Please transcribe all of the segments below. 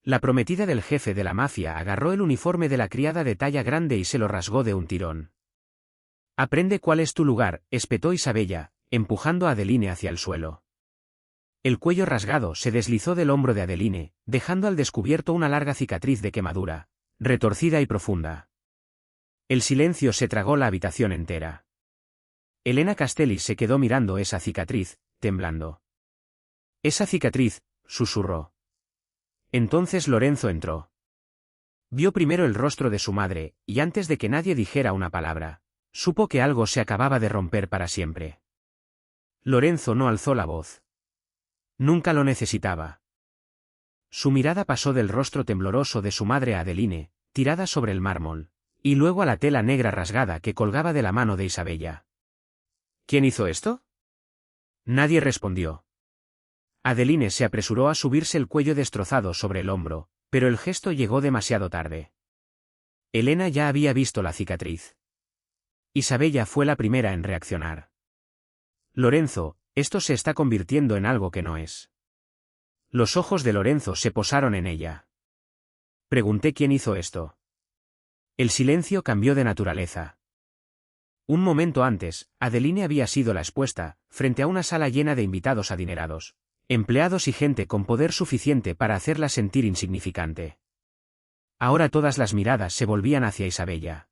La prometida del jefe de la mafia agarró el uniforme de la criada de talla grande y se lo rasgó de un tirón. «Aprende cuál es tu lugar», espetó Isabella, empujando a Adeline hacia el suelo. El cuello rasgado se deslizó del hombro de Adeline, dejando al descubierto una larga cicatriz de quemadura, retorcida y profunda. El silencio se tragó la habitación entera. Elena Castelli se quedó mirando esa cicatriz, temblando. «Esa cicatriz», susurró. Entonces Lorenzo entró. Vio primero el rostro de su madre, y antes de que nadie dijera una palabra, supo que algo se acababa de romper para siempre. Lorenzo no alzó la voz. Nunca lo necesitaba. Su mirada pasó del rostro tembloroso de su madre a Adeline, tirada sobre el mármol, y luego a la tela negra rasgada que colgaba de la mano de Isabella. «¿Quién hizo esto?». Nadie respondió. Adeline se apresuró a subirse el cuello destrozado sobre el hombro, pero el gesto llegó demasiado tarde. Elena ya había visto la cicatriz. Isabella fue la primera en reaccionar. «Lorenzo, esto se está convirtiendo en algo que no es». Los ojos de Lorenzo se posaron en ella. Pregunté quién hizo esto. El silencio cambió de naturaleza. Un momento antes, Adeline había sido la expuesta, frente a una sala llena de invitados adinerados, empleados y gente con poder suficiente para hacerla sentir insignificante. Ahora todas las miradas se volvían hacia Isabella.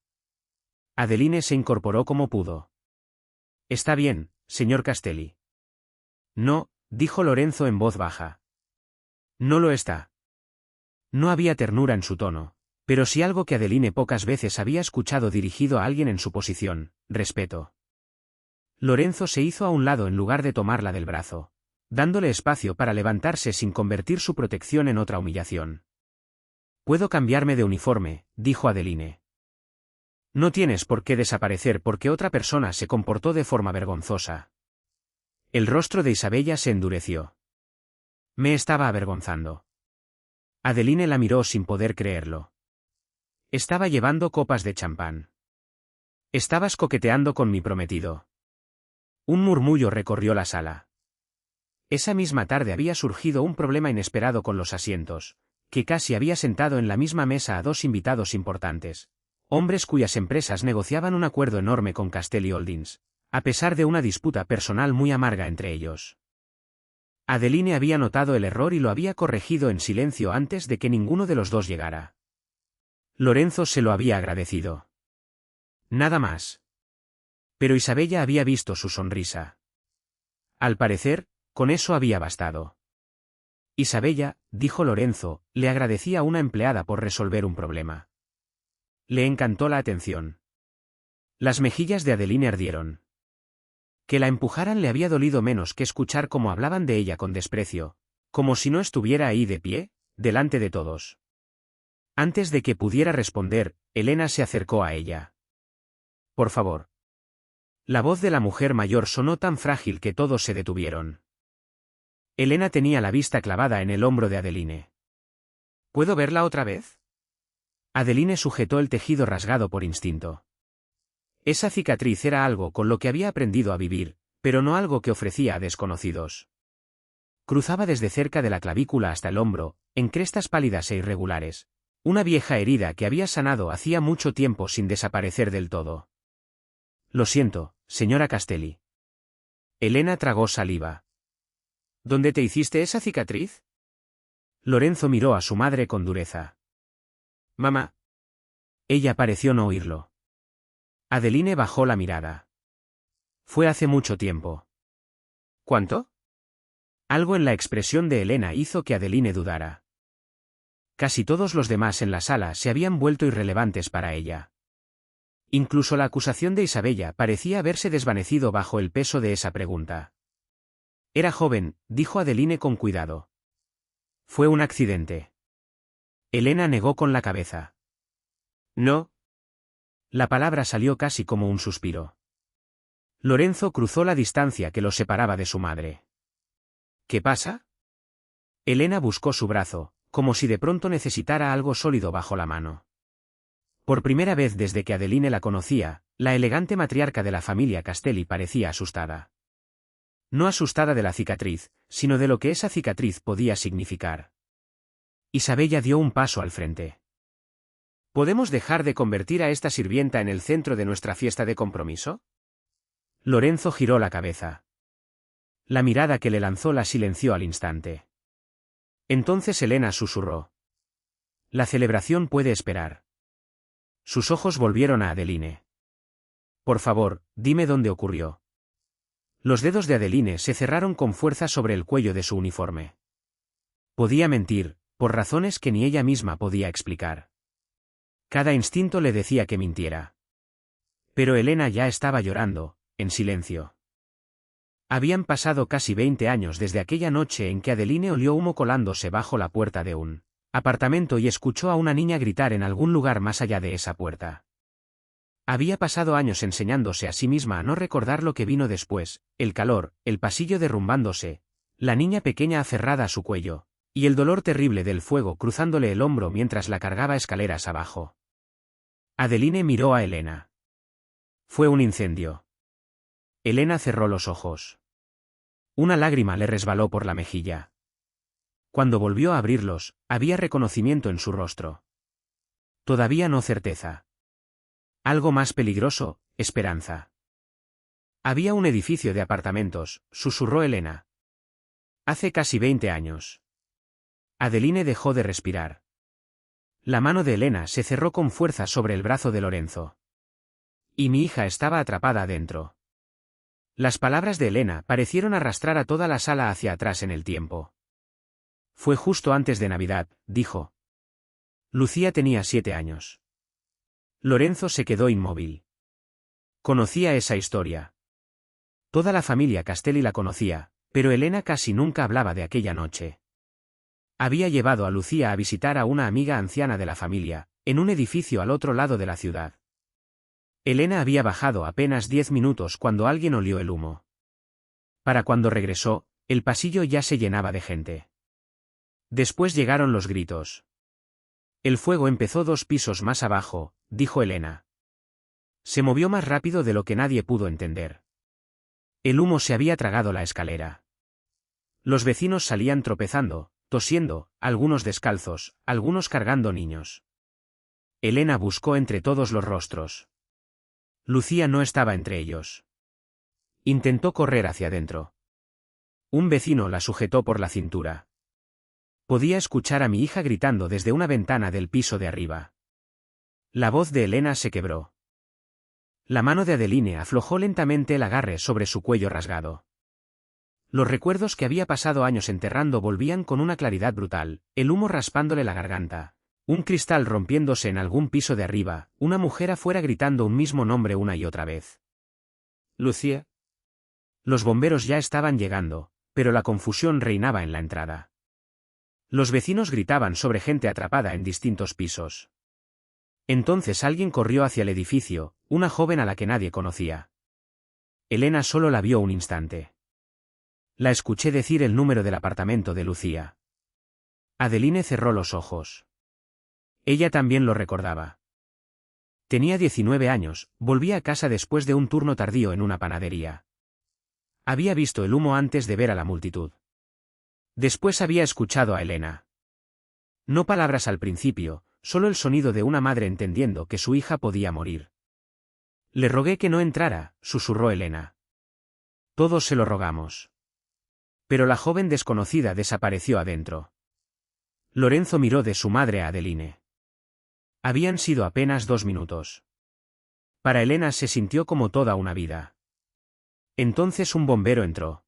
Adeline se incorporó como pudo. «Está bien, señor Castelli». «No», dijo Lorenzo en voz baja. «No lo está». No había ternura en su tono, pero sí algo que Adeline pocas veces había escuchado dirigido a alguien en su posición: respeto. Lorenzo se hizo a un lado en lugar de tomarla del brazo, dándole espacio para levantarse sin convertir su protección en otra humillación. «Puedo cambiarme de uniforme», dijo Adeline. «No tienes por qué desaparecer porque otra persona se comportó de forma vergonzosa». El rostro de Isabella se endureció. «Me estaba avergonzando». Adeline la miró sin poder creerlo. «Estaba llevando copas de champán». «Estabas coqueteando con mi prometido». Un murmullo recorrió la sala. Esa misma tarde había surgido un problema inesperado con los asientos, que casi había sentado en la misma mesa a dos invitados importantes, hombres cuyas empresas negociaban un acuerdo enorme con Castelli Holdings, a pesar de una disputa personal muy amarga entre ellos. Adeline había notado el error y lo había corregido en silencio antes de que ninguno de los dos llegara. Lorenzo se lo había agradecido. Nada más. Pero Isabella había visto su sonrisa. Al parecer, con eso había bastado. «Isabella», dijo Lorenzo, le agradecía a una empleada por resolver un problema. Le encantó la atención. Las mejillas de Adeline ardieron. Que la empujaran le había dolido menos que escuchar cómo hablaban de ella con desprecio, como si no estuviera ahí de pie, delante de todos. Antes de que pudiera responder, Elena se acercó a ella. «Por favor». La voz de la mujer mayor sonó tan frágil que todos se detuvieron. Elena tenía la vista clavada en el hombro de Adeline. «¿Puedo verla otra vez?». Adeline sujetó el tejido rasgado por instinto. Esa cicatriz era algo con lo que había aprendido a vivir, pero no algo que ofrecía a desconocidos. Cruzaba desde cerca de la clavícula hasta el hombro, en crestas pálidas e irregulares, una vieja herida que había sanado hacía mucho tiempo sin desaparecer del todo. «Lo siento, señora Castelli». Elena tragó saliva. «¿Dónde te hiciste esa cicatriz?». Lorenzo miró a su madre con dureza. «Mamá». Ella pareció no oírlo. Adeline bajó la mirada. «Fue hace mucho tiempo». «¿Cuánto?». Algo en la expresión de Elena hizo que Adeline dudara. Casi todos los demás en la sala se habían vuelto irrelevantes para ella. Incluso la acusación de Isabella parecía haberse desvanecido bajo el peso de esa pregunta. «Era joven», dijo Adeline con cuidado. «Fue un accidente». Elena negó con la cabeza. «No». La palabra salió casi como un suspiro. Lorenzo cruzó la distancia que lo separaba de su madre. «¿Qué pasa?». Elena buscó su brazo, como si de pronto necesitara algo sólido bajo la mano. Por primera vez desde que Adeline la conocía, la elegante matriarca de la familia Castelli parecía asustada. No asustada de la cicatriz, sino de lo que esa cicatriz podía significar. Isabella dio un paso al frente. ¿Podemos dejar de convertir a esta sirvienta en el centro de nuestra fiesta de compromiso? Lorenzo giró la cabeza. La mirada que le lanzó la silenció al instante. Entonces Elena susurró. La celebración puede esperar. Sus ojos volvieron a Adeline. Por favor, dime dónde ocurrió. Los dedos de Adeline se cerraron con fuerza sobre el cuello de su uniforme. Podía mentir, por razones que ni ella misma podía explicar. Cada instinto le decía que mintiera. Pero Elena ya estaba llorando, en silencio. Habían pasado casi 20 años desde aquella noche en que Adeline olió humo colándose bajo la puerta de un apartamento y escuchó a una niña gritar en algún lugar más allá de esa puerta. Había pasado años enseñándose a sí misma a no recordar lo que vino después, el calor, el pasillo derrumbándose, la niña pequeña aferrada a su cuello, y el dolor terrible del fuego cruzándole el hombro mientras la cargaba escaleras abajo. Adeline miró a Elena. Fue un incendio. Elena cerró los ojos. Una lágrima le resbaló por la mejilla. Cuando volvió a abrirlos, había reconocimiento en su rostro. Todavía no certeza. Algo más peligroso, esperanza. Había un edificio de apartamentos, susurró Elena. Hace casi 20 años. Adeline dejó de respirar. La mano de Elena se cerró con fuerza sobre el brazo de Lorenzo. Y mi hija estaba atrapada adentro. Las palabras de Elena parecieron arrastrar a toda la sala hacia atrás en el tiempo. Fue justo antes de Navidad, dijo. Lucía tenía 7 años. Lorenzo se quedó inmóvil. Conocía esa historia. Toda la familia Castelli la conocía, pero Elena casi nunca hablaba de aquella noche. Había llevado a Lucía a visitar a una amiga anciana de la familia, en un edificio al otro lado de la ciudad. Elena había bajado apenas 10 minutos cuando alguien olió el humo. Para cuando regresó, el pasillo ya se llenaba de gente. Después llegaron los gritos. El fuego empezó 2 pisos más abajo, dijo Elena. Se movió más rápido de lo que nadie pudo entender. El humo se había tragado la escalera. Los vecinos salían tropezando, tosiendo, algunos descalzos, algunos cargando niños. Elena buscó entre todos los rostros. Lucía no estaba entre ellos. Intentó correr hacia adentro. Un vecino la sujetó por la cintura. Podía escuchar a mi hija gritando desde una ventana del piso de arriba. La voz de Elena se quebró. La mano de Adeline aflojó lentamente el agarre sobre su cuello rasgado. Los recuerdos que había pasado años enterrando volvían con una claridad brutal, el humo raspándole la garganta, un cristal rompiéndose en algún piso de arriba, una mujer afuera gritando un mismo nombre una y otra vez. Lucía. Los bomberos ya estaban llegando, pero la confusión reinaba en la entrada. Los vecinos gritaban sobre gente atrapada en distintos pisos. Entonces alguien corrió hacia el edificio, una joven a la que nadie conocía. Elena solo la vio un instante. La escuché decir el número del apartamento de Lucía. Adeline cerró los ojos. Ella también lo recordaba. Tenía 19 años, volvía a casa después de un turno tardío en una panadería. Había visto el humo antes de ver a la multitud. Después había escuchado a Elena. No palabras al principio, solo el sonido de una madre entendiendo que su hija podía morir. Le rogué que no entrara, susurró Elena. Todos se lo rogamos. Pero la joven desconocida desapareció adentro. Lorenzo miró de su madre a Adeline. Habían sido apenas 2 minutos. Para Elena se sintió como toda una vida. Entonces un bombero entró.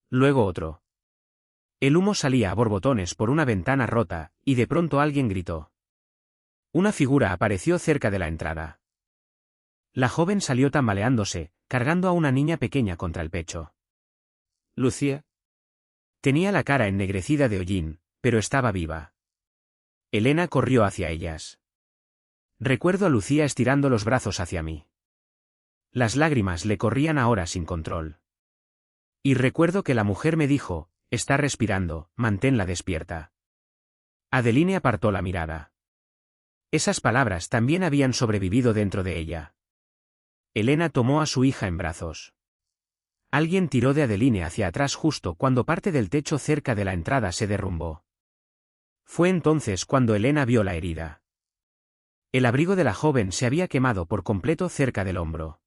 Luego otro. El humo salía a borbotones por una ventana rota, y de pronto alguien gritó. Una figura apareció cerca de la entrada. La joven salió tambaleándose, cargando a una niña pequeña contra el pecho. Lucía. Tenía la cara ennegrecida de hollín, pero estaba viva. Elena corrió hacia ellas. Recuerdo a Lucía estirando los brazos hacia mí. Las lágrimas le corrían ahora sin control. Y recuerdo que la mujer me dijo, está respirando, manténla despierta. Adeline apartó la mirada. Esas palabras también habían sobrevivido dentro de ella. Elena tomó a su hija en brazos. Alguien tiró de Adeline hacia atrás justo cuando parte del techo cerca de la entrada se derrumbó. Fue entonces cuando Elena vio la herida. El abrigo de la joven se había quemado por completo cerca del hombro.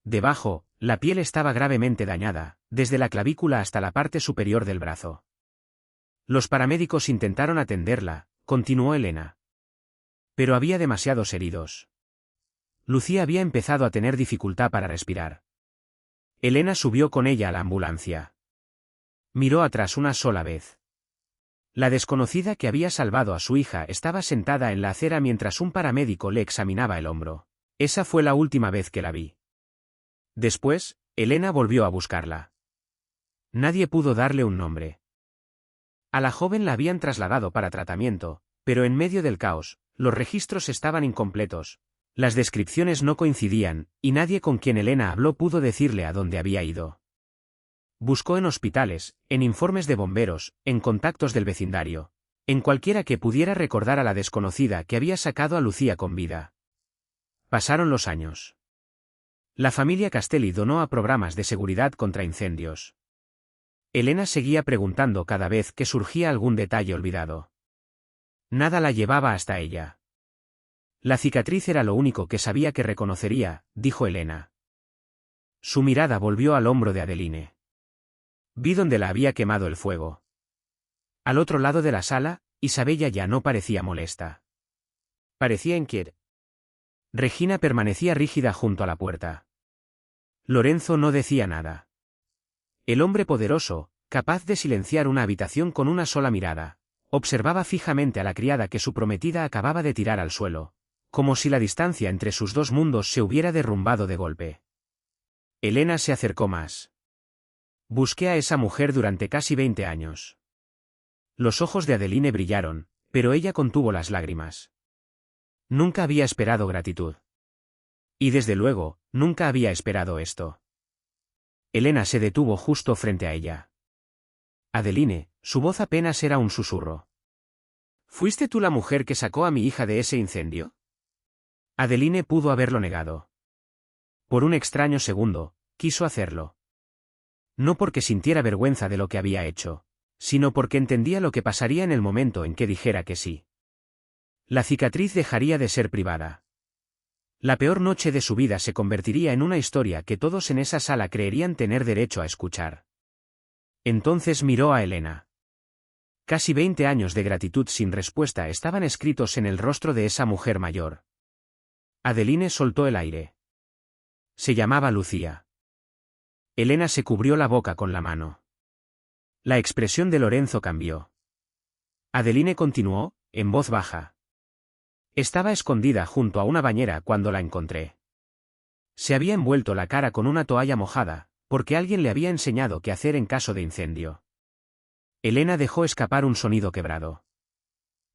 Debajo, la piel estaba gravemente dañada, desde la clavícula hasta la parte superior del brazo. Los paramédicos intentaron atenderla, continuó Elena. Pero había demasiados heridos. Lucía había empezado a tener dificultad para respirar. Elena subió con ella a la ambulancia. Miró atrás una sola vez. La desconocida que había salvado a su hija estaba sentada en la acera mientras un paramédico le examinaba el hombro. Esa fue la última vez que la vi. Después, Elena volvió a buscarla. Nadie pudo darle un nombre. A la joven la habían trasladado para tratamiento, pero en medio del caos, los registros estaban incompletos, las descripciones no coincidían, y nadie con quien Elena habló pudo decirle a dónde había ido. Buscó en hospitales, en informes de bomberos, en contactos del vecindario, en cualquiera que pudiera recordar a la desconocida que había sacado a Lucía con vida. Pasaron los años. La familia Castelli donó a programas de seguridad contra incendios. Elena seguía preguntando cada vez que surgía algún detalle olvidado. Nada la llevaba hasta ella. La cicatriz era lo único que sabía que reconocería, dijo Elena. Su mirada volvió al hombro de Adeline. Vi donde la había quemado el fuego. Al otro lado de la sala, Isabella ya no parecía molesta. Parecía inquieta. Regina permanecía rígida junto a la puerta. Lorenzo no decía nada. El hombre poderoso, capaz de silenciar una habitación con una sola mirada, observaba fijamente a la criada que su prometida acababa de tirar al suelo, como si la distancia entre sus dos mundos se hubiera derrumbado de golpe. Elena se acercó más. Busqué a esa mujer durante casi 20 años. Los ojos de Adeline brillaron, pero ella contuvo las lágrimas. Nunca había esperado gratitud. Y desde luego, nunca había esperado esto. Elena se detuvo justo frente a ella. Adeline, su voz apenas era un susurro. ¿Fuiste tú la mujer que sacó a mi hija de ese incendio? Adeline pudo haberlo negado. Por un extraño segundo, quiso hacerlo. No porque sintiera vergüenza de lo que había hecho, sino porque entendía lo que pasaría en el momento en que dijera que sí. La cicatriz dejaría de ser privada. La peor noche de su vida se convertiría en una historia que todos en esa sala creerían tener derecho a escuchar. Entonces miró a Elena. Casi 20 años de gratitud sin respuesta estaban escritos en el rostro de esa mujer mayor. Adeline soltó el aire. Se llamaba Lucía. Elena se cubrió la boca con la mano. La expresión de Lorenzo cambió. Adeline continuó, en voz baja. Estaba escondida junto a una bañera cuando la encontré. Se había envuelto la cara con una toalla mojada, porque alguien le había enseñado qué hacer en caso de incendio. Elena dejó escapar un sonido quebrado.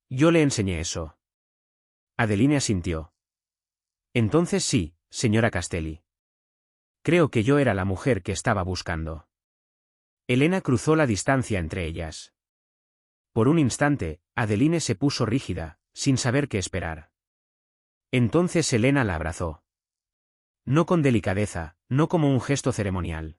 Yo le enseñé eso. Adeline asintió. Entonces sí, señora Castelli. Creo que yo era la mujer que estaba buscando. Elena cruzó la distancia entre ellas. Por un instante, Adeline se puso rígida, sin saber qué esperar. Entonces Elena la abrazó. No con delicadeza, no como un gesto ceremonial.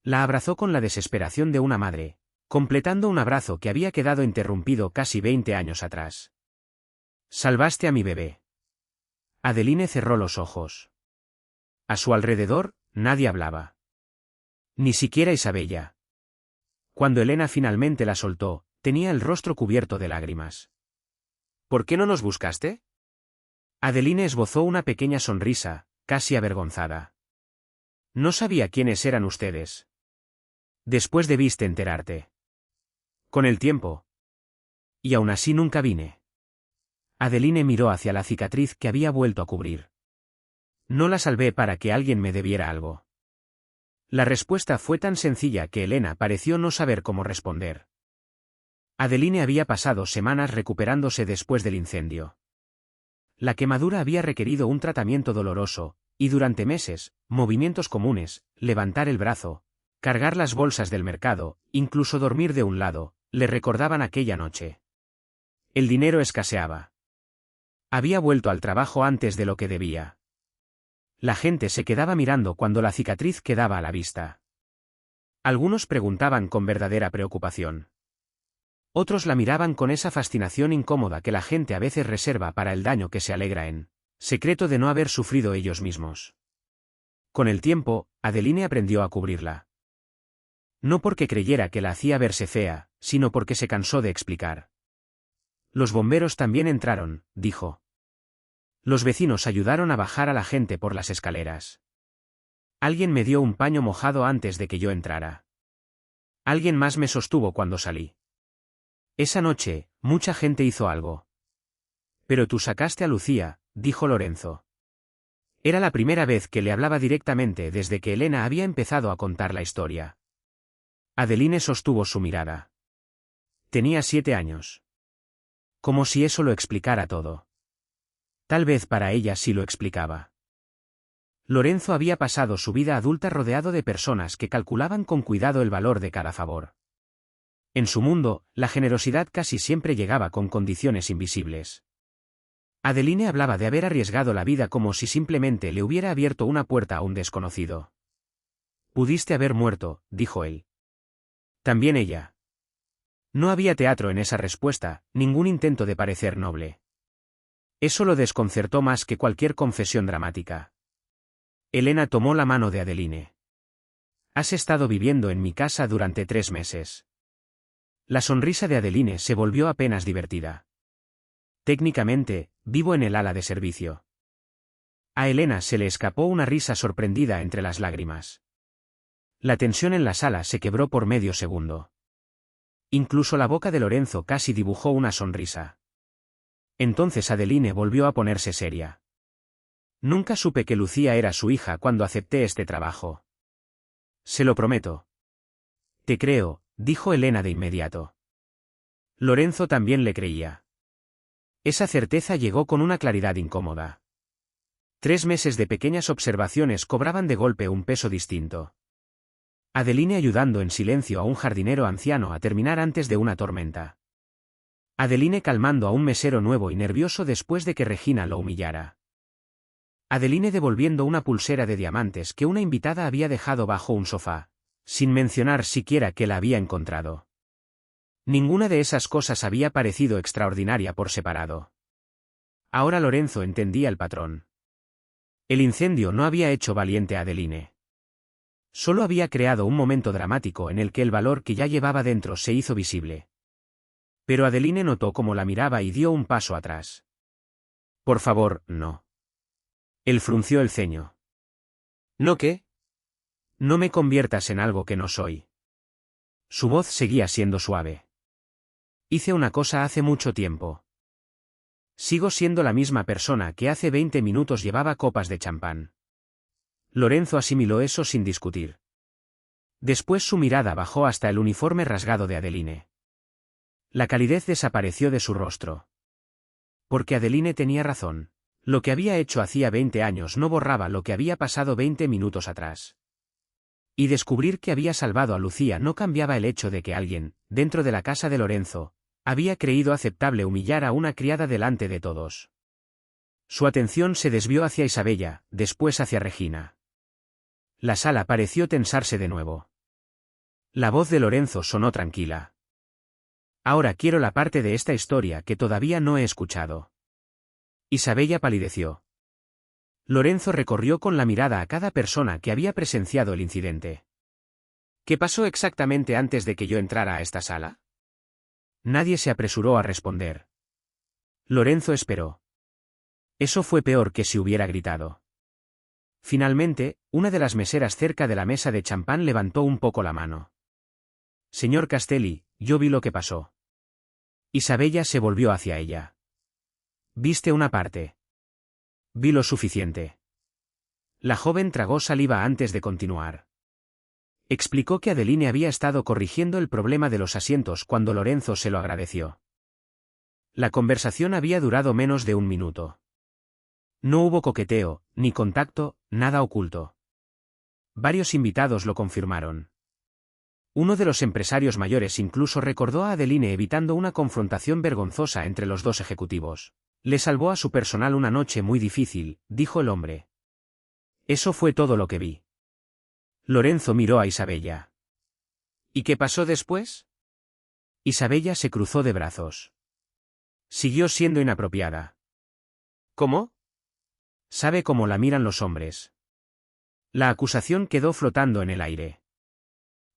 La abrazó con la desesperación de una madre, completando un abrazo que había quedado interrumpido casi 20 años atrás. Salvaste a mi bebé. Adeline cerró los ojos. A su alrededor, nadie hablaba. Ni siquiera Isabella. Cuando Elena finalmente la soltó, tenía el rostro cubierto de lágrimas. ¿Por qué no nos buscaste? Adeline esbozó una pequeña sonrisa, casi avergonzada. No sabía quiénes eran ustedes. Después debiste enterarte. Con el tiempo. Y aún así nunca vine. Adeline miró hacia la cicatriz que había vuelto a cubrir. No la salvé para que alguien me debiera algo. La respuesta fue tan sencilla que Elena pareció no saber cómo responder. Adeline había pasado semanas recuperándose después del incendio. La quemadura había requerido un tratamiento doloroso, y durante meses, movimientos comunes, levantar el brazo, cargar las bolsas del mercado, incluso dormir de un lado, le recordaban aquella noche. El dinero escaseaba. Había vuelto al trabajo antes de lo que debía. La gente se quedaba mirando cuando la cicatriz quedaba a la vista. Algunos preguntaban con verdadera preocupación. Otros la miraban con esa fascinación incómoda que la gente a veces reserva para el daño que se alegra en secreto de no haber sufrido ellos mismos. Con el tiempo, Adeline aprendió a cubrirla. No porque creyera que la hacía verse fea, sino porque se cansó de explicar. Los bomberos también entraron, dijo. Los vecinos ayudaron a bajar a la gente por las escaleras. Alguien me dio un paño mojado antes de que yo entrara. Alguien más me sostuvo cuando salí. Esa noche, mucha gente hizo algo. Pero tú sacaste a Lucía, dijo Lorenzo. Era la primera vez que le hablaba directamente desde que Elena había empezado a contar la historia. Adeline sostuvo su mirada. Tenía 7 años. Como si eso lo explicara todo. Tal vez para ella sí lo explicaba. Lorenzo había pasado su vida adulta rodeado de personas que calculaban con cuidado el valor de cada favor. En su mundo, la generosidad casi siempre llegaba con condiciones invisibles. Adeline hablaba de haber arriesgado la vida como si simplemente le hubiera abierto una puerta a un desconocido. Pudiste haber muerto, dijo él. También ella. No había teatro en esa respuesta, ningún intento de parecer noble. Eso lo desconcertó más que cualquier confesión dramática. Elena tomó la mano de Adeline. Has estado viviendo en mi casa durante 3 meses. La sonrisa de Adeline se volvió apenas divertida. Técnicamente, vivo en el ala de servicio. A Elena se le escapó una risa sorprendida entre las lágrimas. La tensión en la sala se quebró por medio segundo. Incluso la boca de Lorenzo casi dibujó una sonrisa. Entonces Adeline volvió a ponerse seria. Nunca supe que Lucía era su hija cuando acepté este trabajo. Se lo prometo. Te creo, dijo Elena de inmediato. Lorenzo también le creía. Esa certeza llegó con una claridad incómoda. 3 meses de pequeñas observaciones cobraban de golpe un peso distinto. Adeline ayudando en silencio a un jardinero anciano a terminar antes de una tormenta. Adeline calmando a un mesero nuevo y nervioso después de que Regina lo humillara. Adeline devolviendo una pulsera de diamantes que una invitada había dejado bajo un sofá, sin mencionar siquiera que la había encontrado. Ninguna de esas cosas había parecido extraordinaria por separado. Ahora Lorenzo entendía el patrón. El incendio no había hecho valiente a Adeline. Solo había creado un momento dramático en el que el valor que ya llevaba dentro se hizo visible. Pero Adeline notó cómo la miraba y dio un paso atrás. Por favor, no. Él frunció el ceño. ¿No qué? No me conviertas en algo que no soy. Su voz seguía siendo suave. Hice una cosa hace mucho tiempo. Sigo siendo la misma persona que hace 20 minutos llevaba copas de champán. Lorenzo asimiló eso sin discutir. Después su mirada bajó hasta el uniforme rasgado de Adeline. La calidez desapareció de su rostro. Porque Adeline tenía razón. Lo que había hecho hacía 20 años no borraba lo que había pasado 20 minutos atrás. Y descubrir que había salvado a Lucía no cambiaba el hecho de que alguien, dentro de la casa de Lorenzo, había creído aceptable humillar a una criada delante de todos. Su atención se desvió hacia Isabella, después hacia Regina. La sala pareció tensarse de nuevo. La voz de Lorenzo sonó tranquila. Ahora quiero la parte de esta historia que todavía no he escuchado. Isabella palideció. Lorenzo recorrió con la mirada a cada persona que había presenciado el incidente. ¿Qué pasó exactamente antes de que yo entrara a esta sala? Nadie se apresuró a responder. Lorenzo esperó. Eso fue peor que si hubiera gritado. Finalmente, una de las meseras cerca de la mesa de champán levantó un poco la mano. Señor Castelli, yo vi lo que pasó. Isabella se volvió hacia ella. ¿Viste una parte? Vi lo suficiente. La joven tragó saliva antes de continuar. Explicó que Adeline había estado corrigiendo el problema de los asientos cuando Lorenzo se lo agradeció. La conversación había durado menos de 1 minuto. No hubo coqueteo, ni contacto, nada oculto. Varios invitados lo confirmaron. Uno de los empresarios mayores incluso recordó a Adeline evitando una confrontación vergonzosa entre los dos ejecutivos. Le salvó a su personal una noche muy difícil, dijo el hombre. Eso fue todo lo que vi. Lorenzo miró a Isabella. ¿Y qué pasó después? Isabella se cruzó de brazos. Siguió siendo inapropiada. ¿Cómo? Sabe cómo la miran los hombres. La acusación quedó flotando en el aire.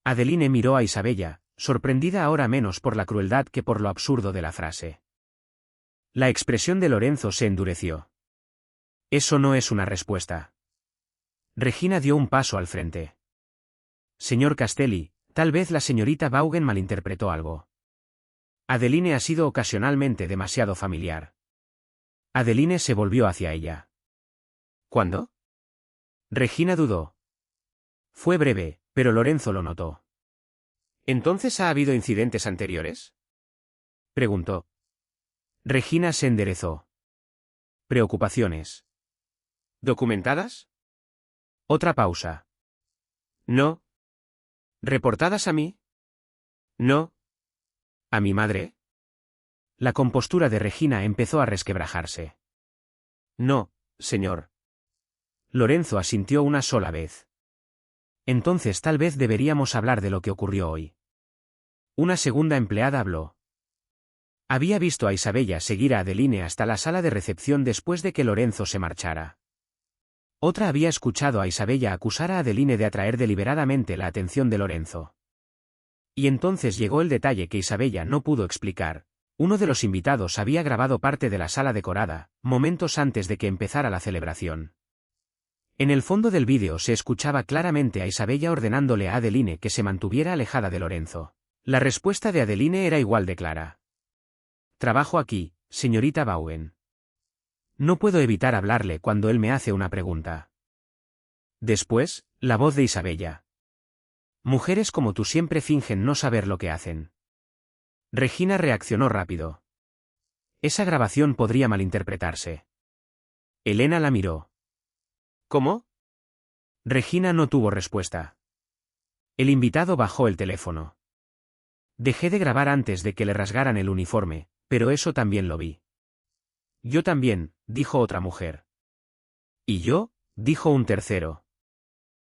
Adeline miró a Isabella, sorprendida ahora menos por la crueldad que por lo absurdo de la frase. La expresión de Lorenzo se endureció. Eso no es una respuesta. Regina dio un paso al frente. Señor Castelli, tal vez la señorita Vaughan malinterpretó algo. Adeline ha sido ocasionalmente demasiado familiar. Adeline se volvió hacia ella. ¿Cuándo? Regina dudó. Fue breve, pero Lorenzo lo notó. ¿Entonces ha habido incidentes anteriores? Preguntó. Regina se enderezó. Preocupaciones. ¿Documentadas? Otra pausa. No. ¿Reportadas a mí? No. ¿A mi madre? La compostura de Regina empezó a resquebrajarse. No, señor. Lorenzo asintió una sola vez. Entonces tal vez deberíamos hablar de lo que ocurrió hoy. Una segunda empleada habló. Había visto a Isabella seguir a Adeline hasta la sala de recepción después de que Lorenzo se marchara. Otra había escuchado a Isabella acusar a Adeline de atraer deliberadamente la atención de Lorenzo. Y entonces llegó el detalle que Isabella no pudo explicar. Uno de los invitados había grabado parte de la sala decorada, momentos antes de que empezara la celebración. En el fondo del vídeo se escuchaba claramente a Isabella ordenándole a Adeline que se mantuviera alejada de Lorenzo. La respuesta de Adeline era igual de clara. Trabajo aquí, señorita Vaughan. No puedo evitar hablarle cuando él me hace una pregunta. Después, la voz de Isabella. Mujeres como tú siempre fingen no saber lo que hacen. Regina reaccionó rápido. Esa grabación podría malinterpretarse. Elena la miró. ¿Cómo? Regina no tuvo respuesta. El invitado bajó el teléfono. Dejé de grabar antes de que le rasgaran el uniforme, pero eso también lo vi. Yo también, dijo otra mujer. ¿Y yo? Dijo un tercero.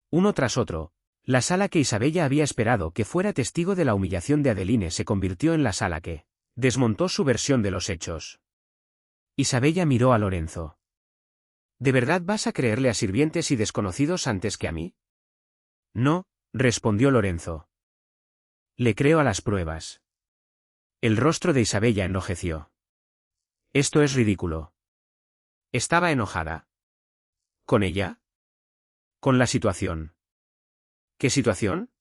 Uno tras otro, la sala que Isabella había esperado que fuera testigo de la humillación de Adeline se convirtió en la sala que desmontó su versión de los hechos. Isabella miró a Lorenzo. ¿De verdad vas a creerle a sirvientes y desconocidos antes que a mí? No, respondió Lorenzo. Le creo a las pruebas. El rostro de Isabella enrojeció. Esto es ridículo. Estaba enojada. ¿Con ella? Con la situación. ¿Qué situación?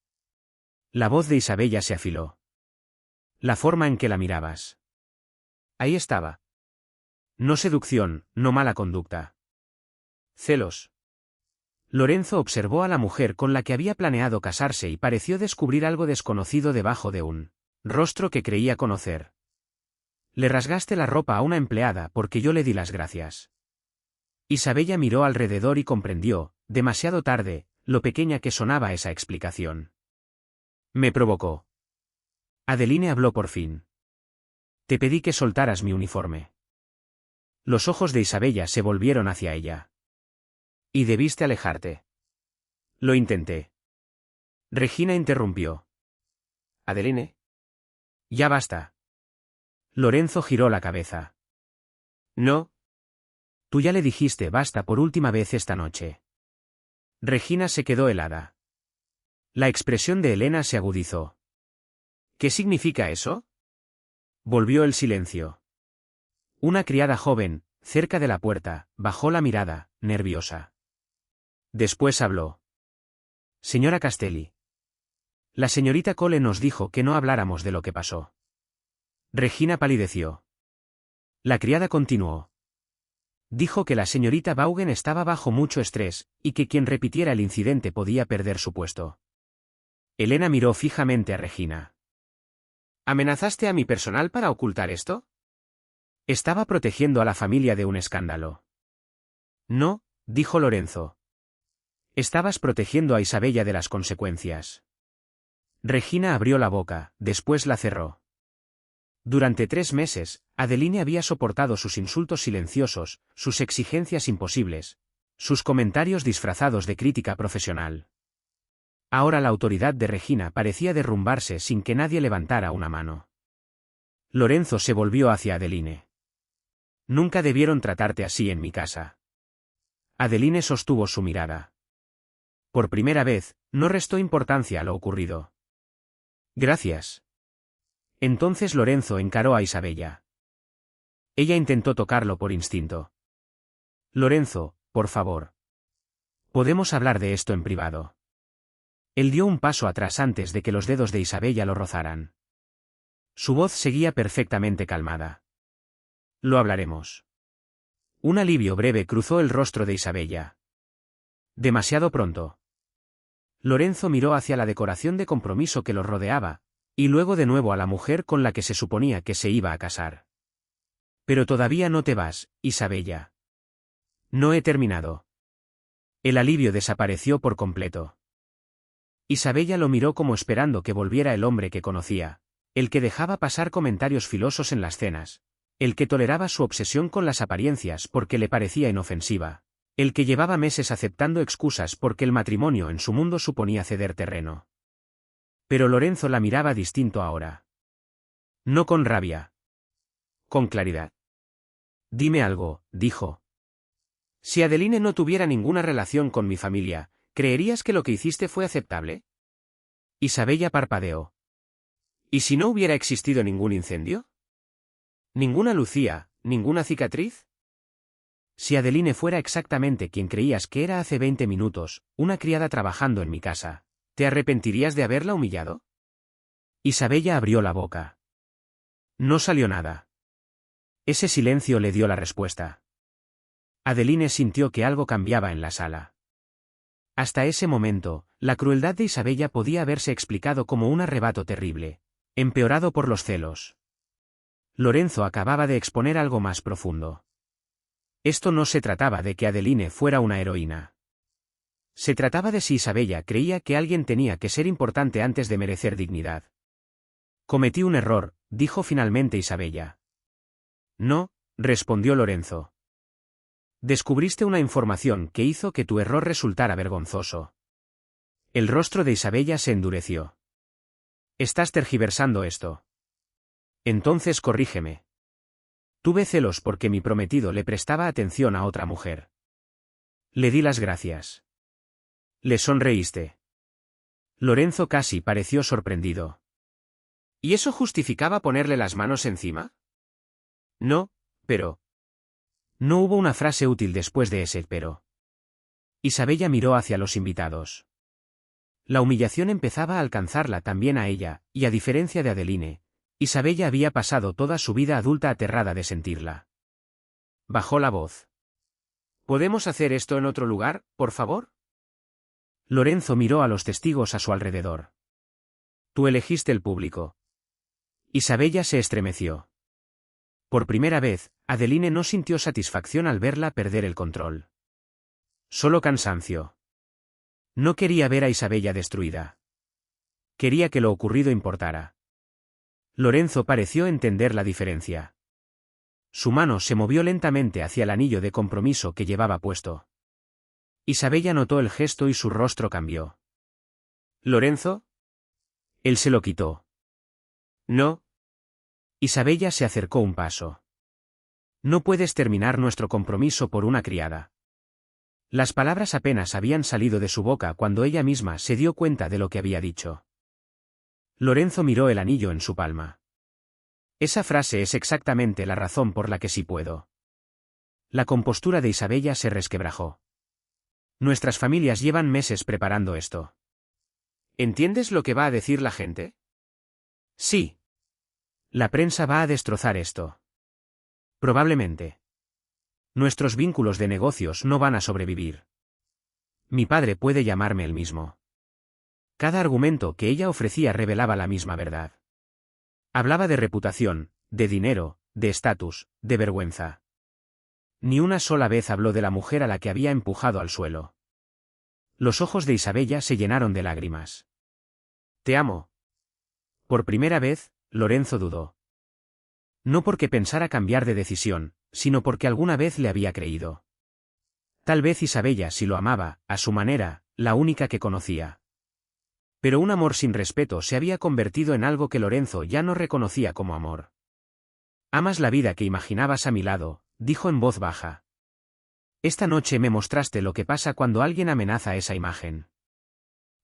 La voz de Isabella se afiló. La forma en que la mirabas. Ahí estaba. No seducción, no mala conducta. Celos. Lorenzo observó a la mujer con la que había planeado casarse y pareció descubrir algo desconocido debajo de un rostro que creía conocer. Le rasgaste la ropa a una empleada porque yo le di las gracias. Isabella miró alrededor y comprendió, demasiado tarde, lo pequeña que sonaba esa explicación. Me provocó. Adeline habló por fin. Te pedí que soltaras mi uniforme. Los ojos de Isabella se volvieron hacia ella. Y debiste alejarte. Lo intenté. Regina interrumpió. Adeline. Ya basta. Lorenzo giró la cabeza. No. Tú ya le dijiste basta por última vez esta noche. Regina se quedó helada. La expresión de Elena se agudizó. ¿Qué significa eso? Volvió el silencio. Una criada joven, cerca de la puerta, bajó la mirada, nerviosa. Después habló. Señora Castelli. La señorita Cole nos dijo que no habláramos de lo que pasó. Regina palideció. La criada continuó. Dijo que la señorita Vaughan estaba bajo mucho estrés, y que quien repitiera el incidente podía perder su puesto. Elena miró fijamente a Regina. ¿Amenazaste a mi personal para ocultar esto? Estaba protegiendo a la familia de un escándalo. No, dijo Lorenzo. Estabas protegiendo a Isabella de las consecuencias. Regina abrió la boca, después la cerró. Durante 3 meses, Adeline había soportado sus insultos silenciosos, sus exigencias imposibles, sus comentarios disfrazados de crítica profesional. Ahora la autoridad de Regina parecía derrumbarse sin que nadie levantara una mano. Lorenzo se volvió hacia Adeline. Nunca debieron tratarte así en mi casa. Adeline sostuvo su mirada. Por primera vez, no restó importancia a lo ocurrido. Gracias. Entonces Lorenzo encaró a Isabella. Ella intentó tocarlo por instinto. Lorenzo, por favor. Podemos hablar de esto en privado. Él dio un paso atrás antes de que los dedos de Isabella lo rozaran. Su voz seguía perfectamente calmada. Lo hablaremos. Un alivio breve cruzó el rostro de Isabella. Demasiado pronto. Lorenzo miró hacia la decoración de compromiso que los rodeaba, y luego de nuevo a la mujer con la que se suponía que se iba a casar. Pero todavía no te vas, Isabella. No he terminado. El alivio desapareció por completo. Isabella lo miró como esperando que volviera el hombre que conocía, el que dejaba pasar comentarios filosos en las cenas, el que toleraba su obsesión con las apariencias porque le parecía inofensiva, el que llevaba meses aceptando excusas porque el matrimonio en su mundo suponía ceder terreno. Pero Lorenzo la miraba distinto ahora. No con rabia. Con claridad. Dime algo, dijo. Si Adeline no tuviera ninguna relación con mi familia, ¿creerías que lo que hiciste fue aceptable? Isabella parpadeó. ¿Y si no hubiera existido ningún incendio? ¿Ninguna Lucía, ninguna cicatriz? Si Adeline fuera exactamente quien creías que era hace 20 minutos, una criada trabajando en mi casa, ¿te arrepentirías de haberla humillado? Isabella abrió la boca. No salió nada. Ese silencio le dio la respuesta. Adeline sintió que algo cambiaba en la sala. Hasta ese momento, la crueldad de Isabella podía haberse explicado como un arrebato terrible, empeorado por los celos. Lorenzo acababa de exponer algo más profundo. Esto no se trataba de que Adeline fuera una heroína. Se trataba de si Isabella creía que alguien tenía que ser importante antes de merecer dignidad. Cometí un error, dijo finalmente Isabella. No, respondió Lorenzo. Descubriste una información que hizo que tu error resultara vergonzoso. El rostro de Isabella se endureció. Estás tergiversando esto. Entonces corrígeme. Tuve celos porque mi prometido le prestaba atención a otra mujer. Le di las gracias. Le sonreíste. Lorenzo casi pareció sorprendido. ¿Y eso justificaba ponerle las manos encima? No, pero... No hubo una frase útil después de ese pero. Isabella miró hacia los invitados. La humillación empezaba a alcanzarla también a ella, y a diferencia de Adeline, Isabella había pasado toda su vida adulta aterrada de sentirla. Bajó la voz. ¿Podemos hacer esto en otro lugar, por favor? Lorenzo miró a los testigos a su alrededor. Tú elegiste el público. Isabella se estremeció. Por primera vez, Adeline no sintió satisfacción al verla perder el control. Solo cansancio. No quería ver a Isabella destruida. Quería que lo ocurrido importara. Lorenzo pareció entender la diferencia. Su mano se movió lentamente hacia el anillo de compromiso que llevaba puesto. Isabella notó el gesto y su rostro cambió. ¿Lorenzo? Él se lo quitó. No. Isabella se acercó un paso. No puedes terminar nuestro compromiso por una criada. Las palabras apenas habían salido de su boca cuando ella misma se dio cuenta de lo que había dicho. Lorenzo miró el anillo en su palma. Esa frase es exactamente la razón por la que sí puedo. La compostura de Isabella se resquebrajó. Nuestras familias llevan meses preparando esto. ¿Entiendes lo que va a decir la gente? Sí. La prensa va a destrozar esto. Probablemente. Nuestros vínculos de negocios no van a sobrevivir. Mi padre puede llamarme el mismo. Cada argumento que ella ofrecía revelaba la misma verdad. Hablaba de reputación, de dinero, de estatus, de vergüenza. Ni una sola vez habló de la mujer a la que había empujado al suelo. Los ojos de Isabella se llenaron de lágrimas. Te amo. Por primera vez, Lorenzo dudó. No porque pensara cambiar de decisión, sino porque alguna vez le había creído. Tal vez Isabella sí lo amaba, a su manera, la única que conocía. Pero un amor sin respeto se había convertido en algo que Lorenzo ya no reconocía como amor. Amas la vida que imaginabas a mi lado, dijo en voz baja. Esta noche me mostraste lo que pasa cuando alguien amenaza esa imagen.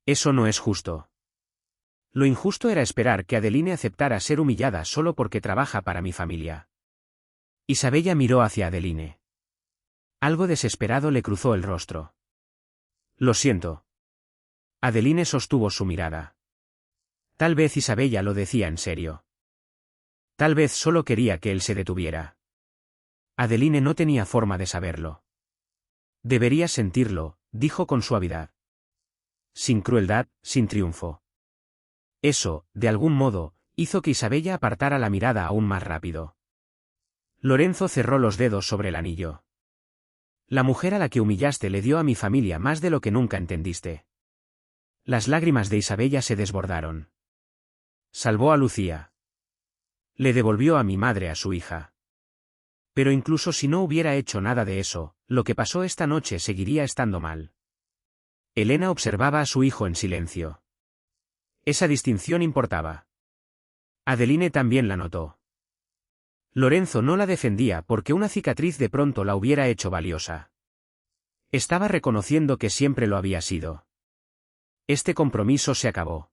Eso no es justo. Lo injusto era esperar que Adeline aceptara ser humillada solo porque trabaja para mi familia. Isabella miró hacia Adeline. Algo desesperado le cruzó el rostro. Lo siento. Adeline sostuvo su mirada. Tal vez Isabella lo decía en serio. Tal vez solo quería que él se detuviera. Adeline no tenía forma de saberlo. Deberías sentirlo, dijo con suavidad. Sin crueldad, sin triunfo. Eso, de algún modo, hizo que Isabella apartara la mirada aún más rápido. Lorenzo cerró los dedos sobre el anillo. La mujer a la que humillaste le dio a mi familia más de lo que nunca entendiste. Las lágrimas de Isabella se desbordaron. Salvó a Lucía. Le devolvió a mi madre a su hija. Pero incluso si no hubiera hecho nada de eso, lo que pasó esta noche seguiría estando mal. Elena observaba a su hijo en silencio. Esa distinción importaba. Adeline también la notó. Lorenzo no la defendía porque una cicatriz de pronto la hubiera hecho valiosa. Estaba reconociendo que siempre lo había sido. Este compromiso se acabó.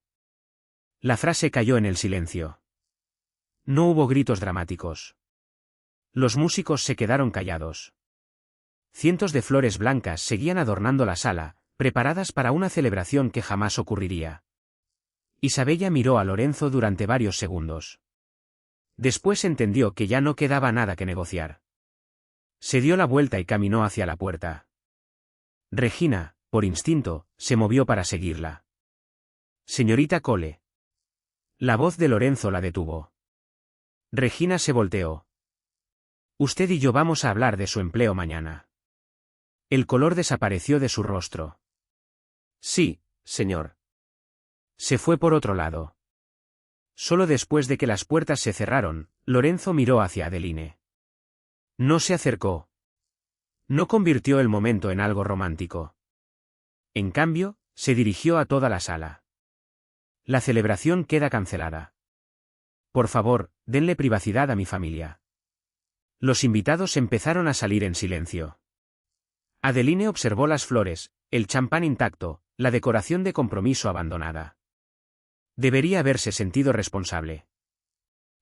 La frase cayó en el silencio. No hubo gritos dramáticos. Los músicos se quedaron callados. Cientos de flores blancas seguían adornando la sala, preparadas para una celebración que jamás ocurriría. Isabella miró a Lorenzo durante varios segundos. Después entendió que ya no quedaba nada que negociar. Se dio la vuelta y caminó hacia la puerta. Regina, por instinto, se movió para seguirla. Señorita Cole. La voz de Lorenzo la detuvo. Regina se volteó. Usted y yo vamos a hablar de su empleo mañana. El color desapareció de su rostro. Sí, señor. Se fue por otro lado. Solo después de que las puertas se cerraron, Lorenzo miró hacia Adeline. No se acercó. No convirtió el momento en algo romántico. En cambio, se dirigió a toda la sala. La celebración queda cancelada. Por favor, denle privacidad a mi familia. Los invitados empezaron a salir en silencio. Adeline observó las flores, el champán intacto, la decoración de compromiso abandonada. Debería haberse sentido responsable.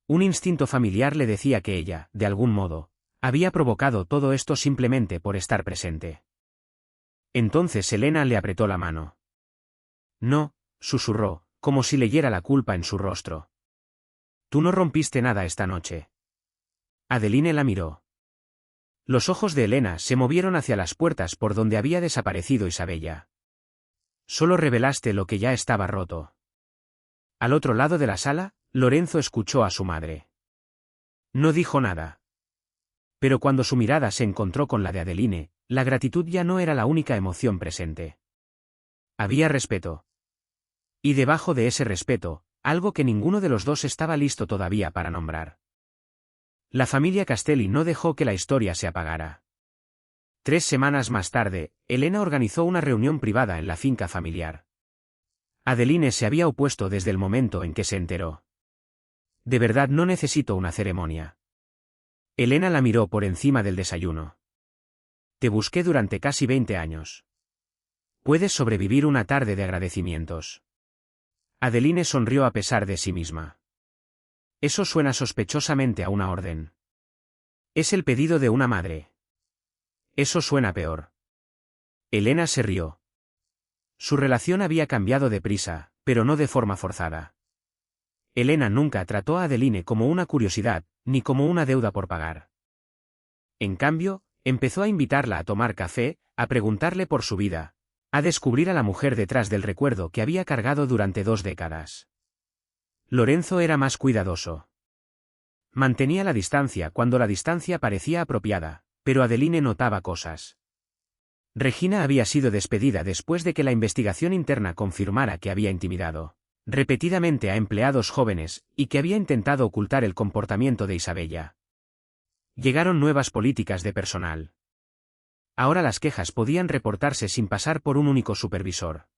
Un instinto familiar le decía que ella, de algún modo, había provocado todo esto simplemente por estar presente. Entonces Elena le apretó la mano. No, susurró, como si leyera la culpa en su rostro. Tú no rompiste nada esta noche. Adeline la miró. Los ojos de Elena se movieron hacia las puertas por donde había desaparecido Isabella. Solo revelaste lo que ya estaba roto. Al otro lado de la sala, Lorenzo escuchó a su madre. No dijo nada. Pero cuando su mirada se encontró con la de Adeline, la gratitud ya no era la única emoción presente. Había respeto. Y debajo de ese respeto, algo que ninguno de los dos estaba listo todavía para nombrar. La familia Castelli no dejó que la historia se apagara. 3 semanas más tarde, Elena organizó una reunión privada en la finca familiar. Adeline se había opuesto desde el momento en que se enteró. De verdad no necesito una ceremonia. Elena la miró por encima del desayuno. Te busqué durante casi 20 años. Puedes sobrevivir una tarde de agradecimientos. Adeline sonrió a pesar de sí misma. Eso suena sospechosamente a una orden. Es el pedido de una madre. Eso suena peor. Elena se rió. Su relación había cambiado deprisa, pero no de forma forzada. Elena nunca trató a Adeline como una curiosidad, ni como una deuda por pagar. En cambio, empezó a invitarla a tomar café, a preguntarle por su vida, a descubrir a la mujer detrás del recuerdo que había cargado durante 2 décadas. Lorenzo era más cuidadoso. Mantenía la distancia cuando la distancia parecía apropiada, pero Adeline notaba cosas. Regina había sido despedida después de que la investigación interna confirmara que había intimidado repetidamente a empleados jóvenes, y que había intentado ocultar el comportamiento de Isabella. Llegaron nuevas políticas de personal. Ahora las quejas podían reportarse sin pasar por un único supervisor.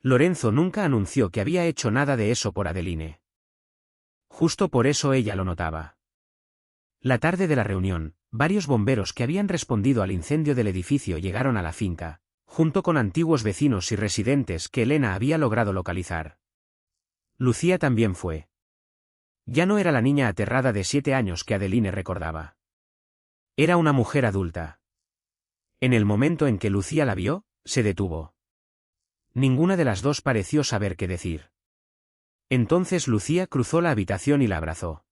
Lorenzo nunca anunció que había hecho nada de eso por Adeline. Justo por eso ella lo notaba. La tarde de la reunión, varios bomberos que habían respondido al incendio del edificio llegaron a la finca, junto con antiguos vecinos y residentes que Elena había logrado localizar. Lucía también fue. Ya no era la niña aterrada de 7 años que Adeline recordaba. Era una mujer adulta. En el momento en que Lucía la vio, se detuvo. Ninguna de las dos pareció saber qué decir. Entonces Lucía cruzó la habitación y la abrazó.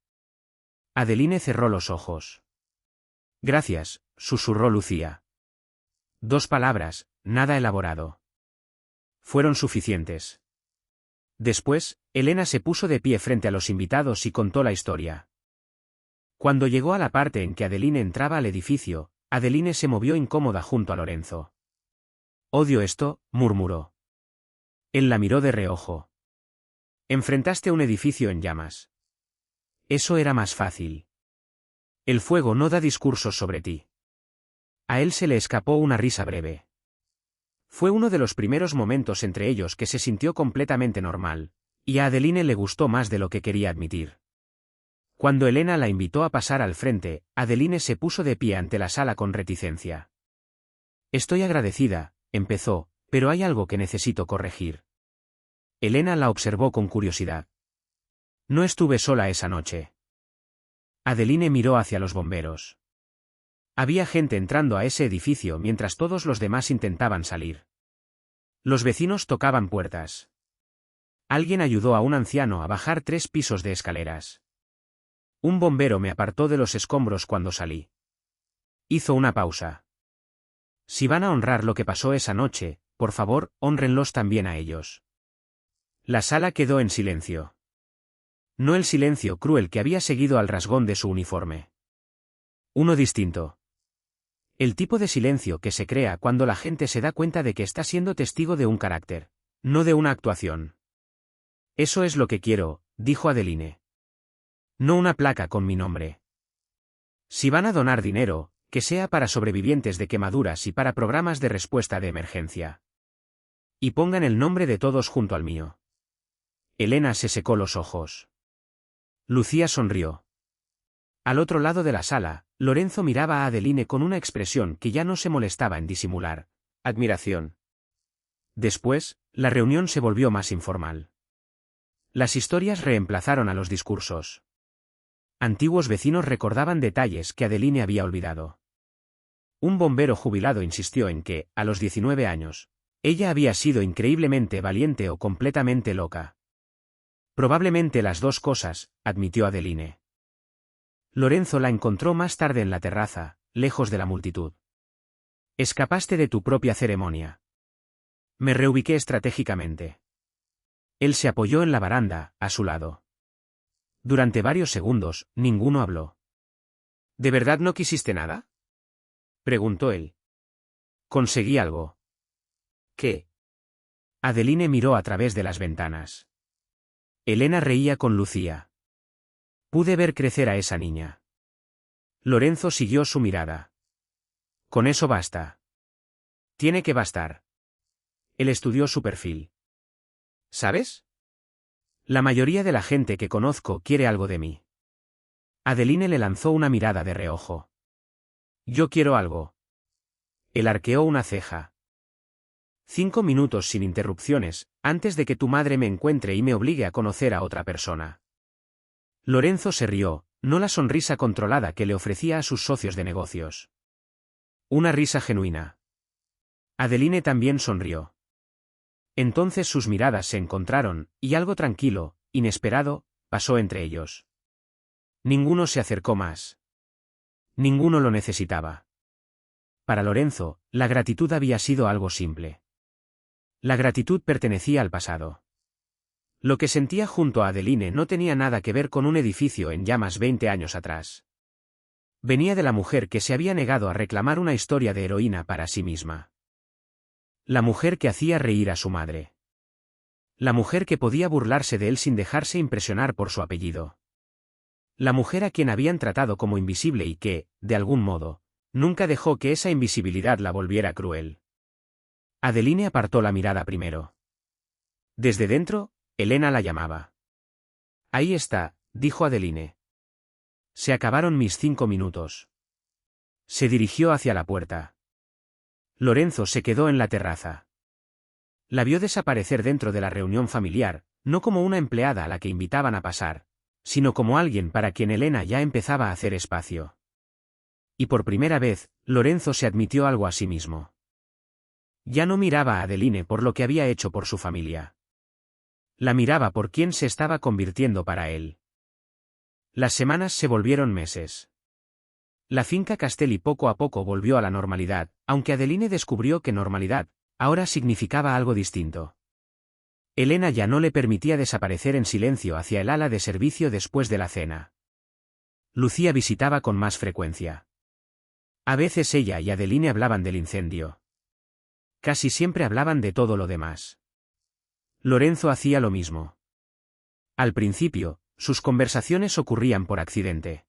Adeline cerró los ojos. Gracias, susurró Lucía. 2 palabras, nada elaborado. Fueron suficientes. Después, Elena se puso de pie frente a los invitados y contó la historia. Cuando llegó a la parte en que Adeline entraba al edificio, Adeline se movió incómoda junto a Lorenzo. Odio esto, murmuró. Él la miró de reojo. Enfrentaste un edificio en llamas. Eso era más fácil. El fuego no da discursos sobre ti. A él se le escapó una risa breve. Fue uno de los primeros momentos entre ellos que se sintió completamente normal, y a Adeline le gustó más de lo que quería admitir. Cuando Elena la invitó a pasar al frente, Adeline se puso de pie ante la sala con reticencia. Estoy agradecida, empezó, pero hay algo que necesito corregir. Elena la observó con curiosidad. No estuve sola esa noche. Adeline miró hacia los bomberos. Había gente entrando a ese edificio mientras todos los demás intentaban salir. Los vecinos tocaban puertas. Alguien ayudó a un anciano a bajar 3 pisos de escaleras. Un bombero me apartó de los escombros cuando salí. Hizo una pausa. Si van a honrar lo que pasó esa noche, por favor, hónrenlos también a ellos. La sala quedó en silencio. No el silencio cruel que había seguido al rasgón de su uniforme. Uno distinto. El tipo de silencio que se crea cuando la gente se da cuenta de que está siendo testigo de un carácter, no de una actuación. Eso es lo que quiero, dijo Adeline. No una placa con mi nombre. Si van a donar dinero, que sea para sobrevivientes de quemaduras y para programas de respuesta de emergencia. Y pongan el nombre de todos junto al mío. Elena se secó los ojos. Lucía sonrió. Al otro lado de la sala, Lorenzo miraba a Adeline con una expresión que ya no se molestaba en disimular: admiración. Después, la reunión se volvió más informal. Las historias reemplazaron a los discursos. Antiguos vecinos recordaban detalles que Adeline había olvidado. Un bombero jubilado insistió en que, a los 19 años, ella había sido increíblemente valiente o completamente loca. Probablemente las 2 cosas, admitió Adeline. Lorenzo la encontró más tarde en la terraza, lejos de la multitud. Escapaste de tu propia ceremonia. Me reubiqué estratégicamente. Él se apoyó en la baranda, a su lado. Durante varios segundos, ninguno habló. ¿De verdad no quisiste nada?, preguntó él. Conseguí algo. ¿Qué? Adeline miró a través de las ventanas. Elena reía con Lucía. Pude ver crecer a esa niña. Lorenzo siguió su mirada. Con eso basta. Tiene que bastar. Él estudió su perfil. ¿Sabes? La mayoría de la gente que conozco quiere algo de mí. Adeline le lanzó una mirada de reojo. Yo quiero algo. Él arqueó una ceja. 5 minutos sin interrupciones, antes de que tu madre me encuentre y me obligue a conocer a otra persona. Lorenzo se rió, no la sonrisa controlada que le ofrecía a sus socios de negocios. Una risa genuina. Adeline también sonrió. Entonces sus miradas se encontraron, y algo tranquilo, inesperado, pasó entre ellos. Ninguno se acercó más. Ninguno lo necesitaba. Para Lorenzo, la gratitud había sido algo simple. La gratitud pertenecía al pasado. Lo que sentía junto a Adeline no tenía nada que ver con un edificio en llamas 20 años atrás. Venía de la mujer que se había negado a reclamar una historia de heroína para sí misma. La mujer que hacía reír a su madre. La mujer que podía burlarse de él sin dejarse impresionar por su apellido. La mujer a quien habían tratado como invisible y que, de algún modo, nunca dejó que esa invisibilidad la volviera cruel. Adeline apartó la mirada primero. Desde dentro, Elena la llamaba. Ahí está, dijo Adeline. Se acabaron mis 5 minutos. Se dirigió hacia la puerta. Lorenzo se quedó en la terraza. La vio desaparecer dentro de la reunión familiar, no como una empleada a la que invitaban a pasar, sino como alguien para quien Elena ya empezaba a hacer espacio. Y por primera vez, Lorenzo se admitió algo a sí mismo. Ya no miraba a Adeline por lo que había hecho por su familia. La miraba por quien se estaba convirtiendo para él. Las semanas se volvieron meses. La finca Castelli poco a poco volvió a la normalidad, aunque Adeline descubrió que normalidad ahora significaba algo distinto. Elena ya no le permitía desaparecer en silencio hacia el ala de servicio después de la cena. Lucía visitaba con más frecuencia. A veces ella y Adeline hablaban del incendio. Casi siempre hablaban de todo lo demás. Lorenzo hacía lo mismo. Al principio, sus conversaciones ocurrían por accidente.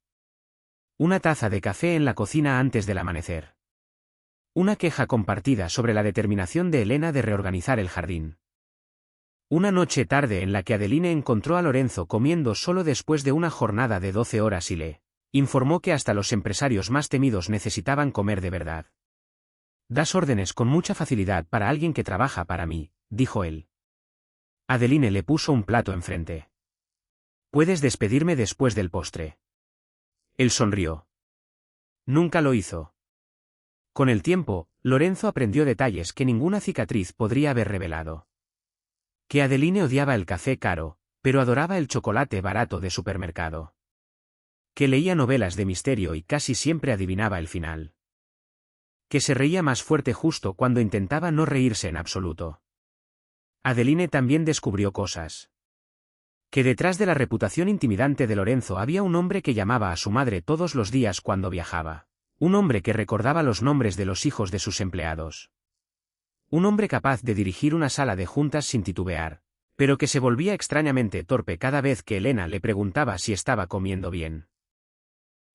Una taza de café en la cocina antes del amanecer. Una queja compartida sobre la determinación de Elena de reorganizar el jardín. Una noche tarde en la que Adeline encontró a Lorenzo comiendo solo después de una jornada de 12 horas y le informó que hasta los empresarios más temidos necesitaban comer de verdad. Das órdenes con mucha facilidad para alguien que trabaja para mí, dijo él. Adeline le puso un plato enfrente. Puedes despedirme después del postre. Él sonrió. Nunca lo hizo. Con el tiempo, Lorenzo aprendió detalles que ninguna cicatriz podría haber revelado. Que Adeline odiaba el café caro, pero adoraba el chocolate barato de supermercado. Que leía novelas de misterio y casi siempre adivinaba el final. Que se reía más fuerte justo cuando intentaba no reírse en absoluto. Adeline también descubrió cosas. Que detrás de la reputación intimidante de Lorenzo había un hombre que llamaba a su madre todos los días cuando viajaba. Un hombre que recordaba los nombres de los hijos de sus empleados. Un hombre capaz de dirigir una sala de juntas sin titubear, pero que se volvía extrañamente torpe cada vez que Elena le preguntaba si estaba comiendo bien.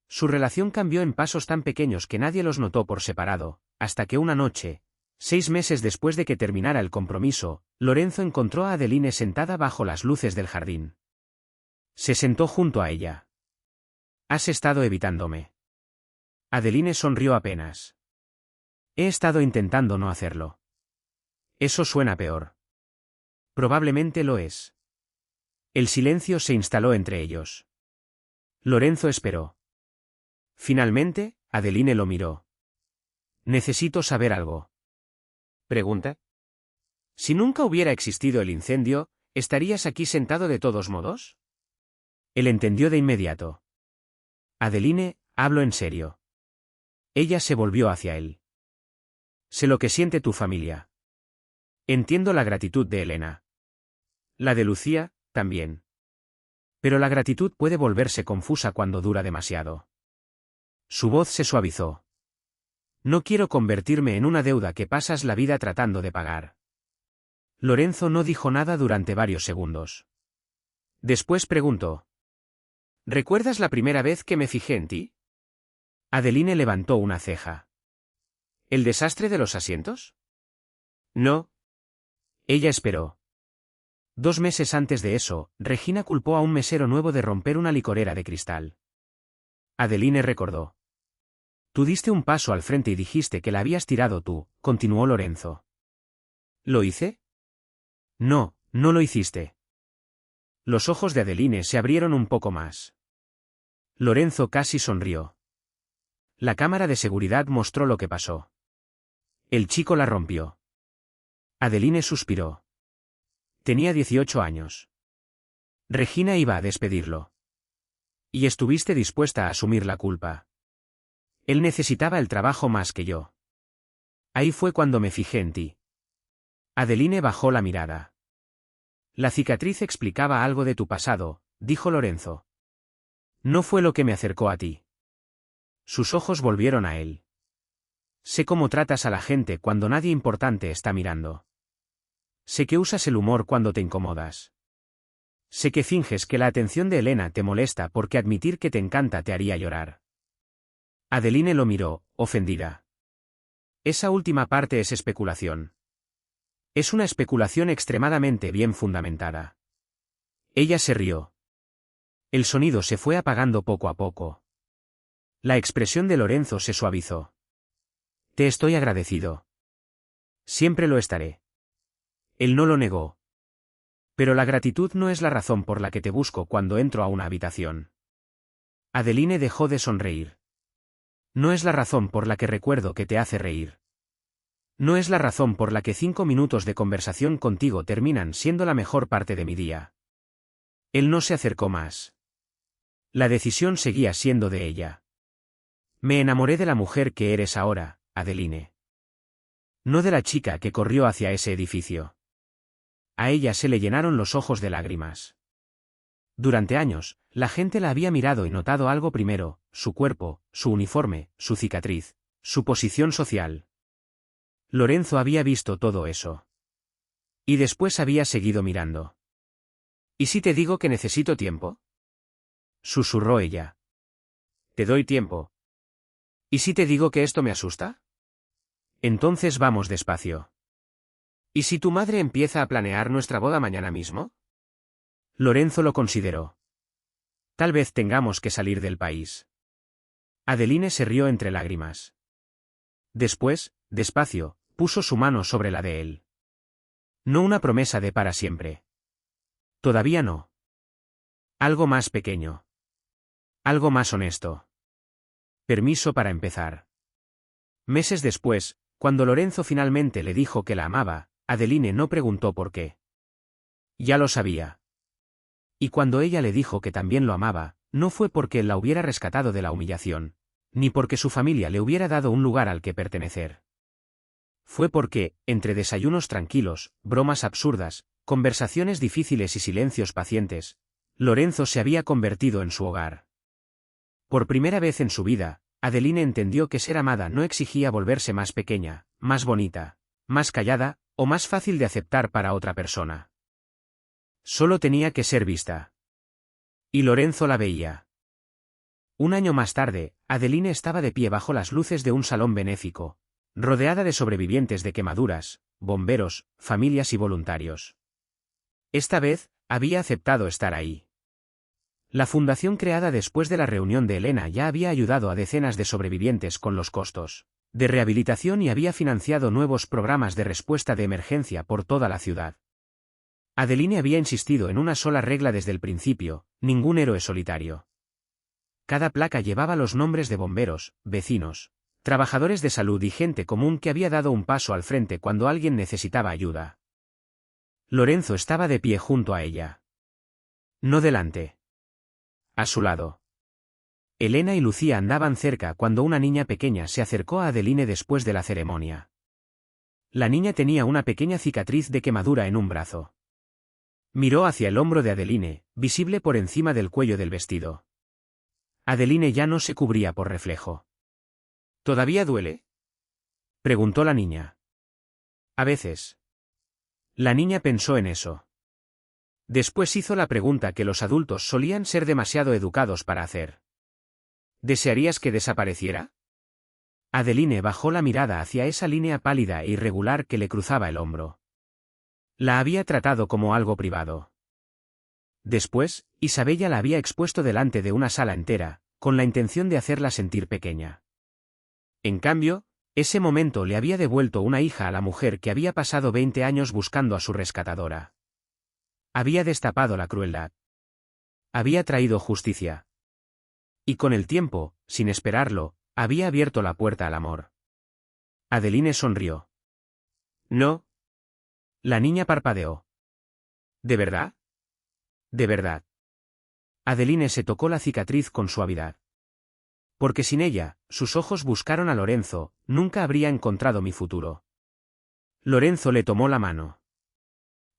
Su relación cambió en pasos tan pequeños que nadie los notó por separado, hasta que una noche, 6 meses después de que terminara el compromiso, Lorenzo encontró a Adeline sentada bajo las luces del jardín. Se sentó junto a ella. «Has estado evitándome». Adeline sonrió apenas. «He estado intentando no hacerlo». Eso suena peor. Probablemente lo es. El silencio se instaló entre ellos. Lorenzo esperó. Finalmente, Adeline lo miró. Necesito saber algo. ¿Pregunta? Si nunca hubiera existido el incendio, ¿estarías aquí sentado de todos modos? Él entendió de inmediato. Adeline, hablo en serio. Ella se volvió hacia él. Sé lo que siente tu familia. Entiendo la gratitud de Elena. La de Lucía, también. Pero la gratitud puede volverse confusa cuando dura demasiado. Su voz se suavizó. No quiero convertirme en una deuda que pasas la vida tratando de pagar. Lorenzo no dijo nada durante varios segundos. Después preguntó. ¿Recuerdas la primera vez que me fijé en ti? Adeline levantó una ceja. ¿El desastre de los asientos? No. Ella esperó. 2 meses antes de eso, Regina culpó a un mesero nuevo de romper una licorera de cristal. Adeline recordó. Tú diste un paso al frente y dijiste que la habías tirado tú, continuó Lorenzo. ¿Lo hice? No, no lo hiciste. Los ojos de Adeline se abrieron un poco más. Lorenzo casi sonrió. La cámara de seguridad mostró lo que pasó. El chico la rompió. Adeline suspiró. Tenía 18 años. Regina iba a despedirlo. Y estuviste dispuesta a asumir la culpa. Él necesitaba el trabajo más que yo. Ahí fue cuando me fijé en ti. Adeline bajó la mirada. La cicatriz explicaba algo de tu pasado, dijo Lorenzo. No fue lo que me acercó a ti. Sus ojos volvieron a él. Sé cómo tratas a la gente cuando nadie importante está mirando. Sé que usas el humor cuando te incomodas. Sé que finges que la atención de Elena te molesta porque admitir que te encanta te haría llorar. Adeline lo miró, ofendida. Esa última parte es especulación. Es una especulación extremadamente bien fundamentada. Ella se rió. El sonido se fue apagando poco a poco. La expresión de Lorenzo se suavizó. Te estoy agradecido. Siempre lo estaré. Él no lo negó. Pero la gratitud no es la razón por la que te busco cuando entro a una habitación. Adeline dejó de sonreír. No es la razón por la que recuerdo que te hace reír. No es la razón por la que 5 minutos de conversación contigo terminan siendo la mejor parte de mi día. Él no se acercó más. La decisión seguía siendo de ella. Me enamoré de la mujer que eres ahora, Adeline. No de la chica que corrió hacia ese edificio. A ella se le llenaron los ojos de lágrimas. Durante años, la gente la había mirado y notado algo primero: su cuerpo, su uniforme, su cicatriz, su posición social. Lorenzo había visto todo eso. Y después había seguido mirando. ¿Y si te digo que necesito tiempo? Susurró ella. Te doy tiempo. ¿Y si te digo que esto me asusta? Entonces vamos despacio. ¿Y si tu madre empieza a planear nuestra boda mañana mismo? Lorenzo lo consideró. Tal vez tengamos que salir del país. Adeline se rió entre lágrimas. Después, despacio, puso su mano sobre la de él. No una promesa de para siempre. Todavía no. Algo más pequeño. Algo más honesto. Permiso para empezar. Meses después, cuando Lorenzo finalmente le dijo que la amaba, Adeline no preguntó por qué. Ya lo sabía. Y cuando ella le dijo que también lo amaba, no fue porque él la hubiera rescatado de la humillación, ni porque su familia le hubiera dado un lugar al que pertenecer. Fue porque, entre desayunos tranquilos, bromas absurdas, conversaciones difíciles y silencios pacientes, Lorenzo se había convertido en su hogar. Por primera vez en su vida, Adeline entendió que ser amada no exigía volverse más pequeña, más bonita, más callada, o más fácil de aceptar para otra persona. Solo tenía que ser vista. Y Lorenzo la veía. Un año más tarde, Adeline estaba de pie bajo las luces de un salón benéfico, rodeada de sobrevivientes de quemaduras, bomberos, familias y voluntarios. Esta vez, había aceptado estar ahí. La fundación creada después de la reunión de Elena ya había ayudado a decenas de sobrevivientes con los costos de rehabilitación y había financiado nuevos programas de respuesta de emergencia por toda la ciudad. Adeline había insistido en una sola regla desde el principio: ningún héroe solitario. Cada placa llevaba los nombres de bomberos, vecinos, trabajadores de salud y gente común que había dado un paso al frente cuando alguien necesitaba ayuda. Lorenzo estaba de pie junto a ella. No delante. A su lado. Elena y Lucía andaban cerca cuando una niña pequeña se acercó a Adeline después de la ceremonia. La niña tenía una pequeña cicatriz de quemadura en un brazo. Miró hacia el hombro de Adeline, visible por encima del cuello del vestido. Adeline ya no se cubría por reflejo. ¿Todavía duele?, preguntó la niña. A veces. La niña pensó en eso. Después hizo la pregunta que los adultos solían ser demasiado educados para hacer. ¿Desearías que desapareciera? Adeline bajó la mirada hacia esa línea pálida e irregular que le cruzaba el hombro. La había tratado como algo privado. Después, Isabella la había expuesto delante de una sala entera, con la intención de hacerla sentir pequeña. En cambio, ese momento le había devuelto una hija a la mujer que había pasado 20 años buscando a su rescatadora. Había destapado la crueldad. Había traído justicia. Y con el tiempo, sin esperarlo, había abierto la puerta al amor. Adeline sonrió. No. La niña parpadeó. ¿De verdad? De verdad. Adeline se tocó la cicatriz con suavidad. Porque sin ella, sus ojos buscaron a Lorenzo, nunca habría encontrado mi futuro. Lorenzo le tomó la mano.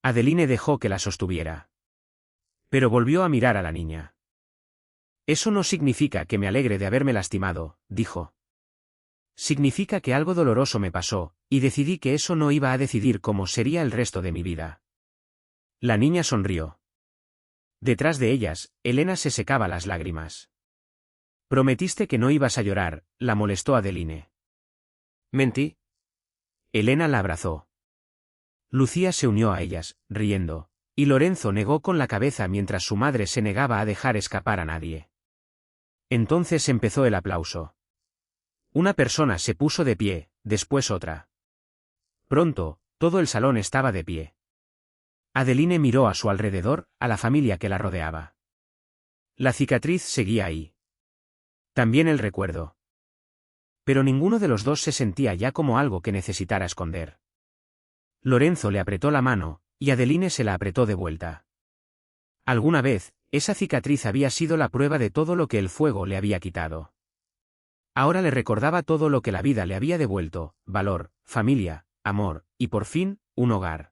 Adeline dejó que la sostuviera. Pero volvió a mirar a la niña. Eso no significa que me alegre de haberme lastimado, dijo. Significa que algo doloroso me pasó, y decidí que eso no iba a decidir cómo sería el resto de mi vida. La niña sonrió. Detrás de ellas, Elena se secaba las lágrimas. Prometiste que no ibas a llorar, la molestó Adeline. Mentí. Elena la abrazó. Lucía se unió a ellas, riendo, y Lorenzo negó con la cabeza mientras su madre se negaba a dejar escapar a nadie. Entonces empezó el aplauso. Una persona se puso de pie, después otra. Pronto, todo el salón estaba de pie. Adeline miró a su alrededor, a la familia que la rodeaba. La cicatriz seguía ahí. También el recuerdo. Pero ninguno de los dos se sentía ya como algo que necesitara esconder. Lorenzo le apretó la mano, y Adeline se la apretó de vuelta. Alguna vez, esa cicatriz había sido la prueba de todo lo que el fuego le había quitado. Ahora le recordaba todo lo que la vida le había devuelto: valor, familia, amor, y por fin, un hogar.